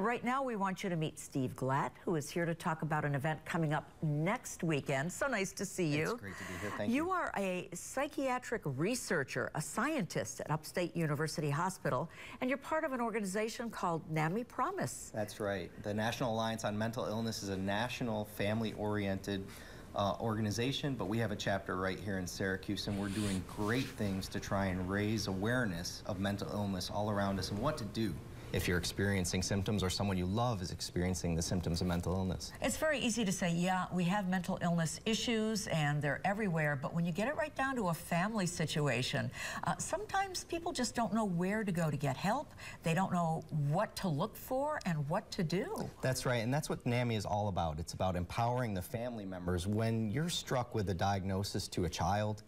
right now we want you to meet Steve Glatt, who is here to talk about an event coming up next weekend. So nice to see you. It's great to be here. Thank you. You are a psychiatric researcher, a scientist at Upstate University Hospital, and you're part of an organization called NAMI Promise. That's right. The National Alliance on Mental Illness is a national family-oriented organization, but we have a chapter right here in Syracuse, and we're doing great things to try and raise awareness of mental illness all around us and what to do if you're experiencing symptoms or someone you love is experiencing the symptoms of mental illness. It's very easy to say, yeah, we have mental illness issues and they're everywhere, but when you get it right down to a family situation, sometimes people just don't know where to go to get help. They don't know what to look for and what to do. That's right, and that's what NAMI is all about. It's about empowering the family members. When you're struck with a diagnosis to a child,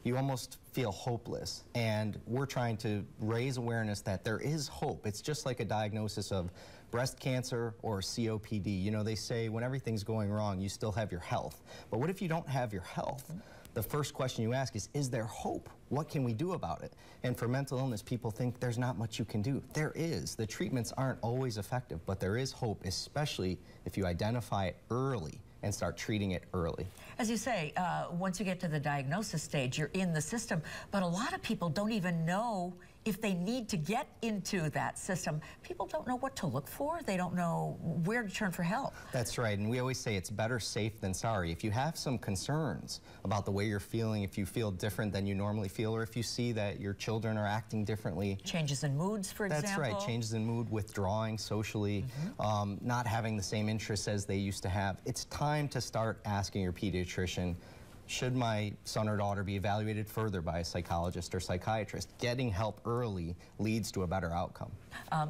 you almost feel hopeless, and we're trying to raise awareness that there is hope. It's just like a diagnosis of breast cancer or COPD. You know, they say when everything's going wrong, you still have your health. But what if you don't have your health? The first question you ask is there hope? What can we do about it? And for mental illness, people think there's not much you can do. There is. The treatments aren't always effective, but there is hope, especially if you identify it early and start treating it early. As you say, once you get to the diagnosis stage, you're in the system, but a lot of people don't even know if they need to get into that system. People don't know what to look for. They don't know where to turn for help. That's right, and we always say it's better safe than sorry. If you have some concerns about the way you're feeling, if you feel different than you normally feel, or if you see that your children are acting differently. Changes in moods, for example. That's right, changes in mood, withdrawing socially, not having the same interests as they used to have. It's time to start asking your pediatrician, should my son or daughter be evaluated further by a psychologist or psychiatrist? Getting help early leads to a better outcome.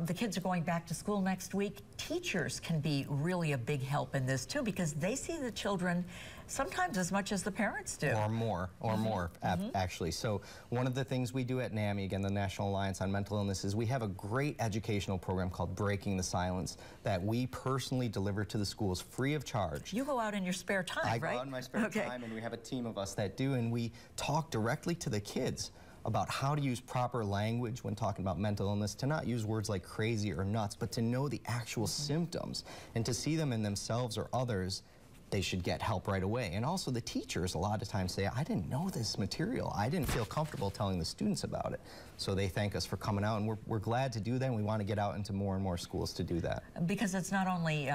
The kids are going back to school next week. Teachers can be really a big help in this too, because they see the children sometimes as much as the parents do. Or more, actually. So one of the things we do at NAMI, again, the National Alliance on Mental Illness, is we have a great educational program called Breaking the Silence that we personally deliver to the schools free of charge. You go out in your spare time, right? I go out in my spare time, and we have a team of us that do, and we talk directly to the kids about how to use proper language when talking about mental illness, to not use words like crazy or nuts, but to know the actual symptoms and to see them in themselves or others. They should get help right away. And also the teachers a lot of times say, I didn't know this material. I didn't feel comfortable telling the students about it. So they thank us for coming out, and we're glad to do that, and we want to get out into more and more schools to do that. Because it's not only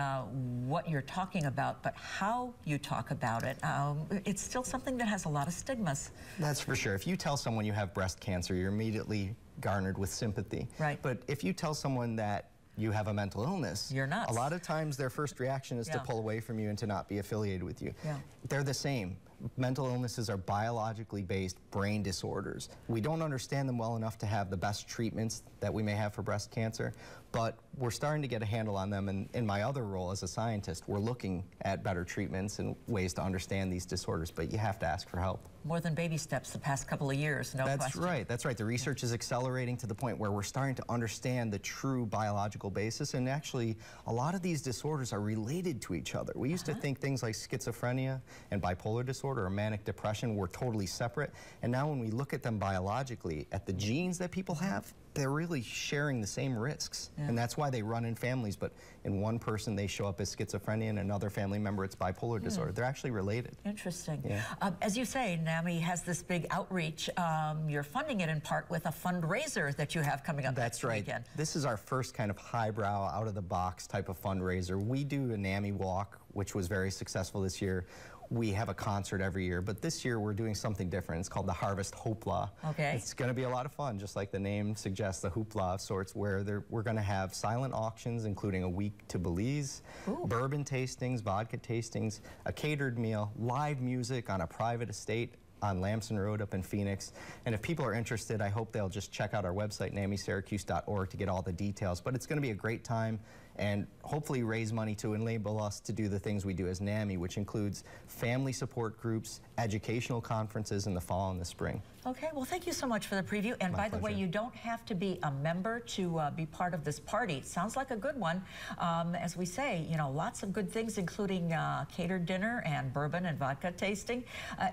what you're talking about, but how you talk about it. It's still something that has a lot of stigmas. That's for sure. If you tell someone you have breast cancer, you're immediately garnered with sympathy. Right. But if you tell someone that you have a mental illness, you're nuts. A lot of times their first reaction is to pull away from you and to not be affiliated with you. They're the same. Mental illnesses are biologically based brain disorders. We don't understand them well enough to have the best treatments that we may have for breast cancer, but we're starting to get a handle on them, and in my other role as a scientist, we're looking at better treatments and ways to understand these disorders, but you have to ask for help. More than baby steps the past couple of years, no question. That's right. The research is accelerating to the point where we're starting to understand the true biological basis, and actually a lot of these disorders are related to each other. We used to think things like schizophrenia and bipolar disorder or manic depression were totally separate, and now when we look at them biologically, at the genes that people have, they're really sharing the same risks, and that's why they run in families. But in one person they show up as schizophrenia, and another family member it's bipolar disorder. They're actually related. Interesting. As you say, NAMI has this big outreach. You're funding it in part with a fundraiser that you have coming up next weekend. This is our first kind of highbrow, out-of-the-box type of fundraiser. We do a NAMI walk, which was very successful this year. We have a concert every year, but this year we're doing something different. It's called the Harvest Hoopla. It's going to be a lot of fun, just like the name suggests, the hoopla of sorts, where we're going to have silent auctions, including a week to Belize, bourbon tastings, vodka tastings, a catered meal, live music on a private estate on Lamson Road up in Phoenix. And if people are interested, I hope they'll just check out our website, namisyracuse.org, to get all the details. But it's going to be a great time, and hopefully raise money to enable us to do the things we do as NAMI, which includes family support groups, educational conferences in the fall and the spring. Okay, well, thank you so much for the preview. And by the way, you don't have to be a member to be part of this party. It sounds like a good one. As we say, you know, lots of good things, including catered dinner and bourbon and vodka tasting.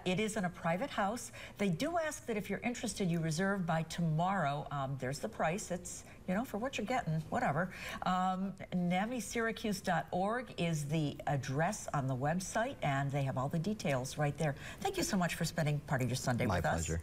It is in a private house. They do ask that if you're interested, you reserve by tomorrow. There's the price. It's, you know, for what you're getting, whatever. NAMISyracuse.org is the address on the website, and they have all the details right there. Thank you so much for spending part of your Sunday with us. My pleasure.